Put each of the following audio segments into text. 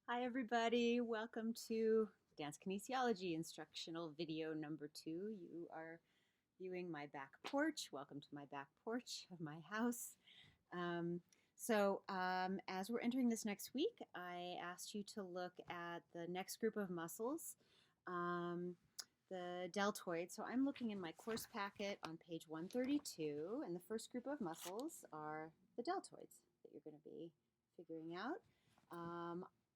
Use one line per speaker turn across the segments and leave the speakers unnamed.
Hi everybody, welcome to Dance Kinesiology Instructional video number 2. You are viewing my back porch. Welcome to my back porch of my house. As we're entering this next week, I asked you to look at the next group of muscles, the deltoids. So I'm looking in my course packet on page 132, and the first group of muscles are the deltoids that you're going to be figuring out.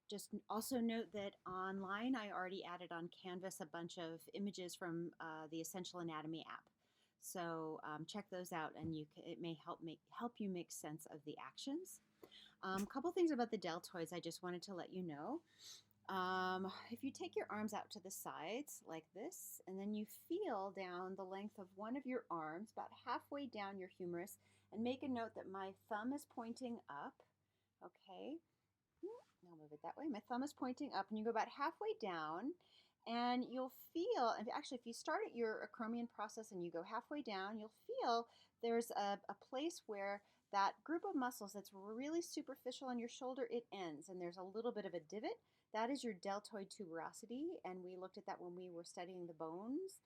Just also note that online I already added on Canvas a bunch of images from the Essential Anatomy app. So check those out, and it may help you make sense of the actions. A couple things about the deltoids I just wanted to let you know. If you take your arms out to the sides like this, and then you feel down the length of one of your arms, about halfway down your humerus, and make a note that my thumb is pointing up, okay? I'll move it that way. My thumb is pointing up, and you go about halfway down, and you'll feel, and actually if you start at your acromion process and you go halfway down, you'll feel there's a place where that group of muscles that's really superficial on your shoulder, it ends, and there's a little bit of a divot. That is your deltoid tuberosity, and we looked at that when we were studying the bones,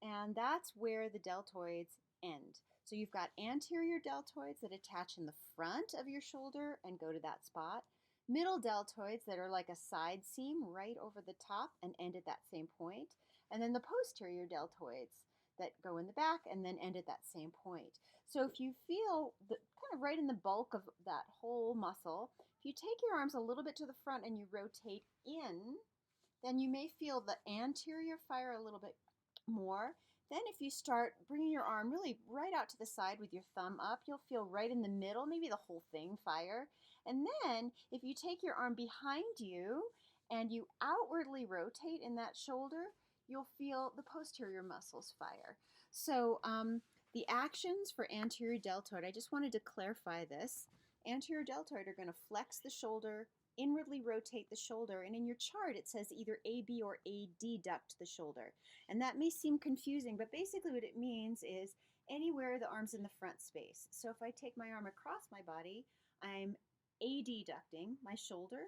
and that's where the deltoids end. So you've got anterior deltoids that attach in the front of your shoulder and go to that spot. Middle deltoids that are like a side seam right over the top and end at that same point. And then the posterior deltoids that go in the back and then end at that same point. So if you feel kind of right in the bulk of that whole muscle, if you take your arms a little bit to the front and you rotate in, then you may feel the anterior fire a little bit more. Then if you start bringing your arm really right out to the side with your thumb up, you'll feel right in the middle, maybe the whole thing fire. And then if you take your arm behind you and you outwardly rotate in that shoulder, you'll feel the posterior muscles fire. So the actions for anterior deltoid, I just wanted to clarify this. Anterior deltoid are going to flex the shoulder, inwardly rotate the shoulder, and in your chart it says either AB or AD duct the shoulder. And that may seem confusing, but basically what it means is anywhere the arm's in the front space. So if I take my arm across my body, I'm adducting my shoulder,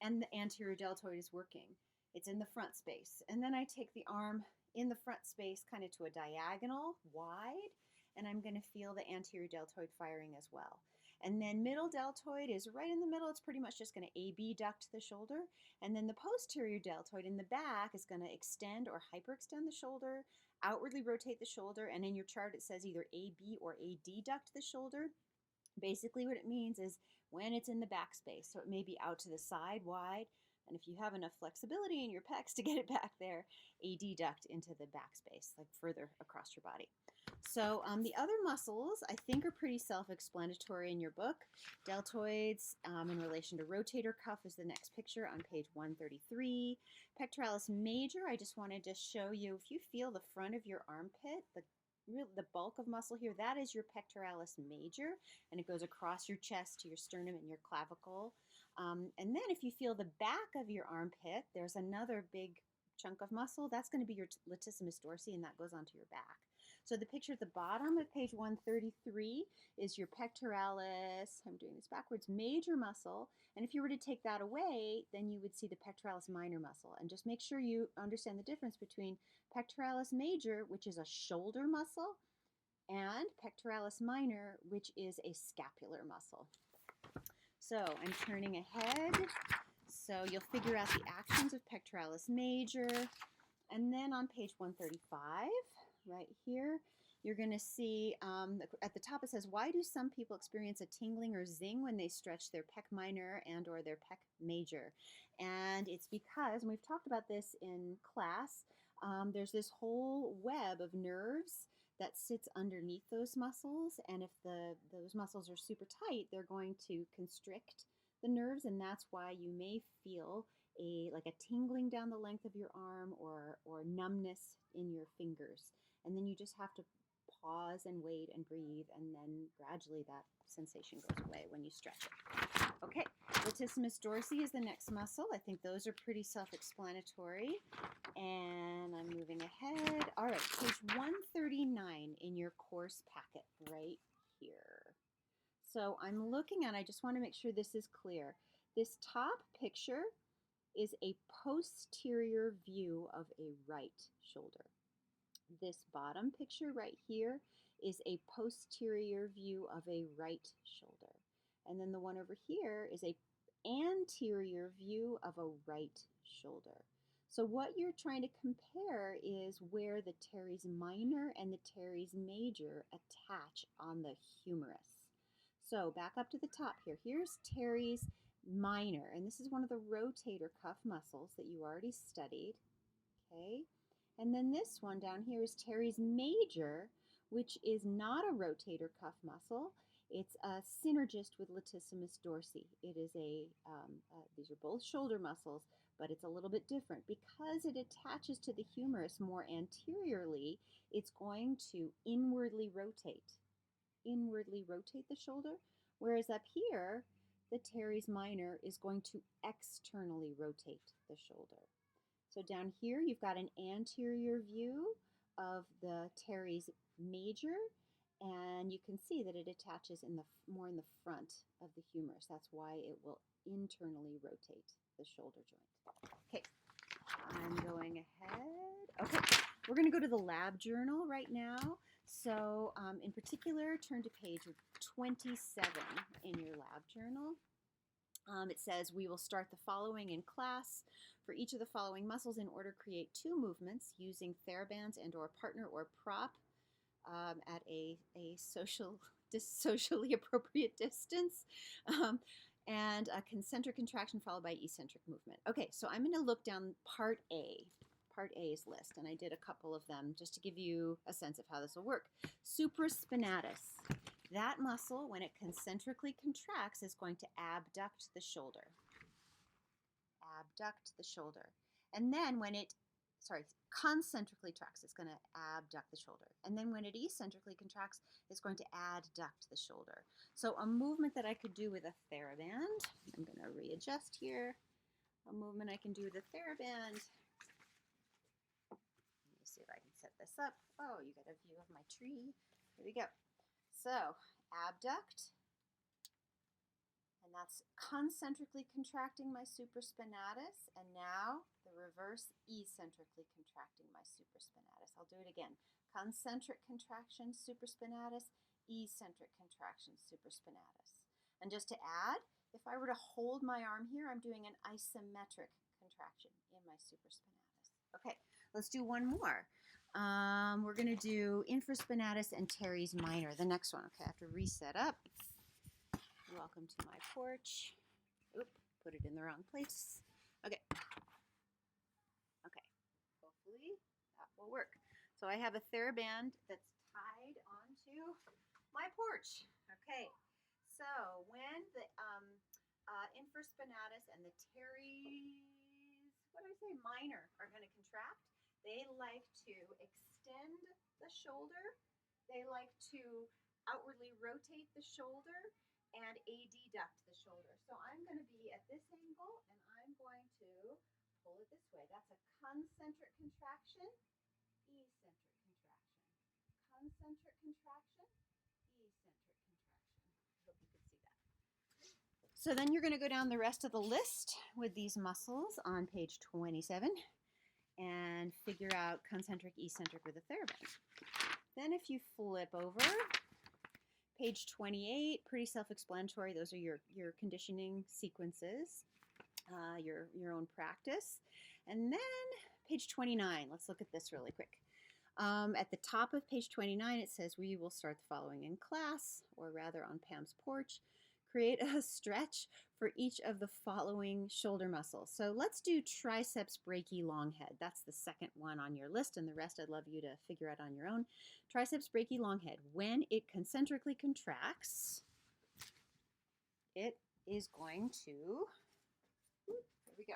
and the anterior deltoid is working. It's in the front space. And then I take the arm in the front space kind of to a diagonal, wide, and I'm going to feel the anterior deltoid firing as well. And then middle deltoid is right in the middle. It's pretty much just going to abduct the shoulder. And then the posterior deltoid in the back is going to extend or hyperextend the shoulder, outwardly rotate the shoulder, and in your chart it says either AB or adduct the shoulder. Basically what it means is when it's in the back space. So it may be out to the side wide, and if you have enough flexibility in your pecs to get it back there, adduct into the back space, like further across your body. So the other muscles I think are pretty self-explanatory in your book. Deltoids in relation to rotator cuff is the next picture on page 133. Pectoralis major, I just wanted to show you, if you feel the front of your armpit, the bulk of muscle here, that is your pectoralis major, and it goes across your chest to your sternum and your clavicle. And then if you feel the back of your armpit, there's another big chunk of muscle. That's going to be your latissimus dorsi, and that goes onto your back. So the picture at the bottom of page 133 is your pectoralis, I'm doing this backwards, major muscle. And if you were to take that away, then you would see the pectoralis minor muscle. And just make sure you understand the difference between pectoralis major, which is a shoulder muscle, and pectoralis minor, which is a scapular muscle. So I'm turning ahead. So you'll figure out the actions of pectoralis major. And then on page 135, right here, you're going to see at the top it says, why do some people experience a tingling or zing when they stretch their pec minor and or their pec major? And it's because, and we've talked about this in class, there's this whole web of nerves that sits underneath those muscles, and if those muscles are super tight, they're going to constrict the nerves, and that's why you may feel like a tingling down the length of your arm or numbness in your fingers. And then you just have to pause and wait and breathe, and then gradually that sensation goes away when you stretch it. Okay, latissimus dorsi is the next muscle. I think those are pretty self-explanatory. And I'm moving ahead. All right, page 139 in your course packet right here. So I'm looking at, I just want to make sure this is clear. This top picture is a posterior view of a right shoulder. This bottom picture right here is a posterior view of a right shoulder. And then the one over here is a anterior view of a right shoulder. So what you're trying to compare is where the teres minor and the teres major attach on the humerus. So back up to the top here. Here's teres minor, and this is one of the rotator cuff muscles that you already studied. Okay, and then this one down here is teres major, which is not a rotator cuff muscle. It's a synergist with latissimus dorsi. It is these are both shoulder muscles, but it's a little bit different. Because it attaches to the humerus more anteriorly, it's going to inwardly rotate the shoulder, whereas up here, the teres minor is going to externally rotate the shoulder. So down here, you've got an anterior view of the teres major, and you can see that it attaches more in the front of the humerus. That's why it will internally rotate the shoulder joint. Okay, I'm going ahead. Okay, we're going to go to the lab journal right now. So in particular, turn to page 27 in your lab journal. It says, we will start the following in class. For each of the following muscles, in order, create 2 movements using therabands and or partner or prop at a socially appropriate distance, and a concentric contraction followed by eccentric movement. Okay, so I'm going to look down part A's list, and I did a couple of them just to give you a sense of how this will work. Supraspinatus. That muscle, when it concentrically contracts, is going to abduct the shoulder. Abduct the shoulder. And then when it, concentrically contracts, it's going to abduct the shoulder. And then when it eccentrically contracts, it's going to adduct the shoulder. So a movement that I could do with a TheraBand, I'm going to readjust here. A movement I can do with a TheraBand. Let me see if I can set this up. Oh, you got a view of my tree. Here we go. So, abduct, and that's concentrically contracting my supraspinatus, and now the reverse, eccentrically contracting my supraspinatus. I'll do it again. Concentric contraction, supraspinatus, eccentric contraction, supraspinatus. And just to add, if I were to hold my arm here, I'm doing an isometric contraction in my supraspinatus. Okay, let's do one more. We're going to do infraspinatus and teres minor, the next one. Okay, I have to reset up. Welcome to my porch. Oop, put it in the wrong place. Okay. Okay, hopefully that will work. So I have a TheraBand that's tied onto my porch. Okay, so when the infraspinatus and the teres, minor are going to contract, they like to extend the shoulder, they like to outwardly rotate the shoulder, and adduct the shoulder. So I'm going to be at this angle, and I'm going to pull it this way. That's a concentric contraction, eccentric contraction. Concentric contraction, eccentric contraction. I hope you could see that. So then you're going to go down the rest of the list with these muscles on page 27. And figure out concentric, eccentric with a TheraBand. Then if you flip over, page 28, pretty self-explanatory. Those are your conditioning sequences, your own practice. And then page 29, let's look at this really quick. At the top of page 29, it says, we will start the following in class, or rather on Pam's porch. Create a stretch for each of the following shoulder muscles. So let's do triceps brachii long head. That's the second one on your list, and the rest I'd love you to figure out on your own. Triceps brachii long head. When it concentrically contracts, it is going to, there we go,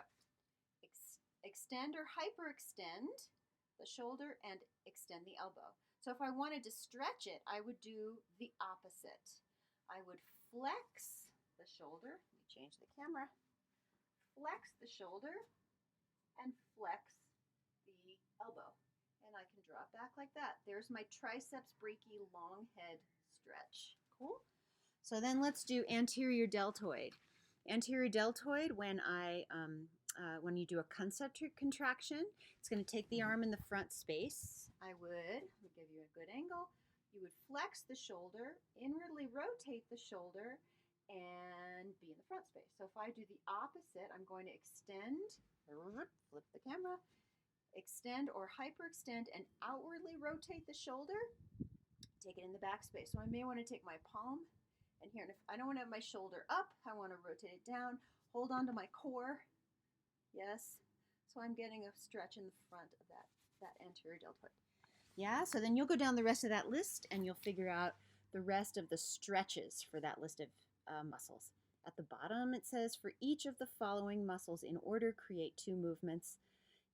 extend or hyperextend the shoulder and extend the elbow. So if I wanted to stretch it, I would do the opposite. I would flex the shoulder, let me change the camera, flex the shoulder and flex the elbow. And I can draw it back like that. There's my triceps brachii long head stretch. Cool? So then let's do anterior deltoid. Anterior deltoid, when I when you do a concentric contraction, it's going to take the arm in the front space. Let me give you a good angle. You would flex the shoulder, inwardly rotate the shoulder, and be in the front space. So if I do the opposite, I'm going to extend, flip the camera, extend or hyperextend and outwardly rotate the shoulder, take it in the back space. So I may want to take my palm and here, and if I don't want to have my shoulder up, I want to rotate it down, hold on to my core, yes. So I'm getting a stretch in the front of that anterior deltoid. Yeah, so then you'll go down the rest of that list and you'll figure out the rest of the stretches for that list of muscles. At the bottom it says, for each of the following muscles in order, create 2 movements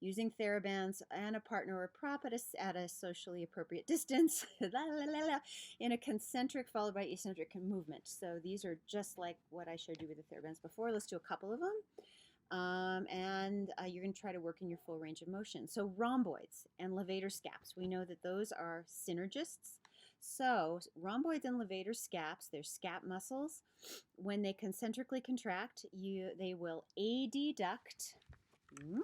using TheraBands and a partner or prop at a socially appropriate distance in a concentric followed by eccentric movement. So these are just like what I showed you with the TheraBands before. Let's do a couple of them. You're going to try to work in your full range of motion. So rhomboids and levator scaps, we know that those are synergists. So rhomboids and levator scaps, they're scap muscles. When they concentrically contract, they will adduct. I'm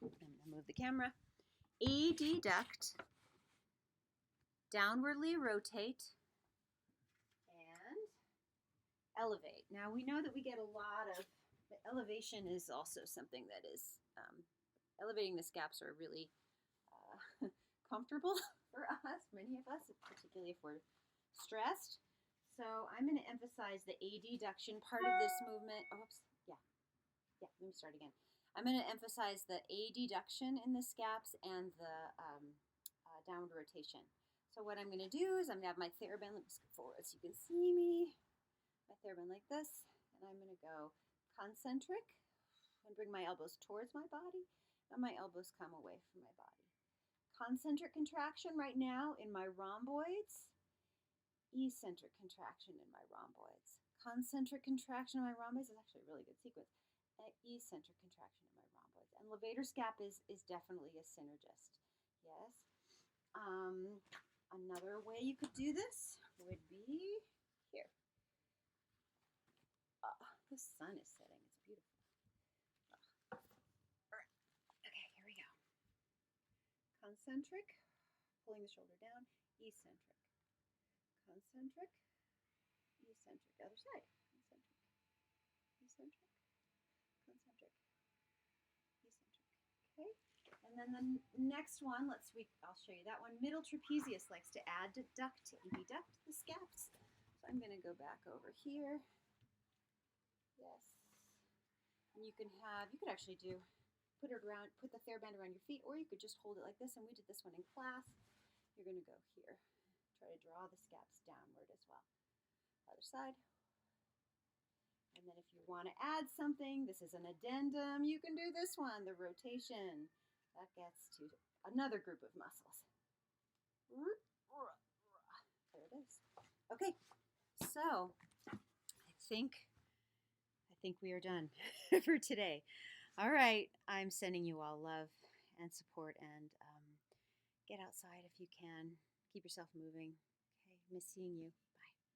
going to move the camera. Adduct, downwardly rotate, and elevate. Now we know that we get a lot of, the elevation is also something that is, elevating the scaps are really comfortable for us, many of us, particularly if we're stressed. So I'm going to emphasize the adduction part of this movement. Oops, yeah, let me start again. I'm going to emphasize the adduction in the scaps and the downward rotation. So what I'm going to do is I'm going to have my TheraBand, let me skip forward so you can see me. My TheraBand like this, and I'm going to go concentric and bring my elbows towards my body, and my elbows come away from my body. Concentric contraction right now in my rhomboids, eccentric contraction in my rhomboids. Concentric contraction in my rhomboids is actually a really good sequence. Eccentric contraction in my rhomboids. And levator scap is definitely a synergist. Yes. Another way you could do this would be here. The sun is setting. It's beautiful. All right. Okay, here we go. Concentric, pulling the shoulder down, eccentric. Concentric, eccentric. Other side. Concentric, eccentric. Concentric, eccentric. Okay, and then the next one, I'll show you that one. Middle trapezius likes to adduct and deduct the scaps. So I'm going to go back over here. Yes, and you could actually put the TheraBand around your feet, or you could just hold it like this. And we did this one in class. You're going to go here, try to draw the scaps downward as well. Other side. And then if you want to add something, this is an addendum, you can do this one, the rotation. That gets to another group of muscles. There it is. Okay, so I think we are done for today. All right, I'm sending you all love and support, and get outside if you can. Keep yourself moving. Okay, miss seeing you.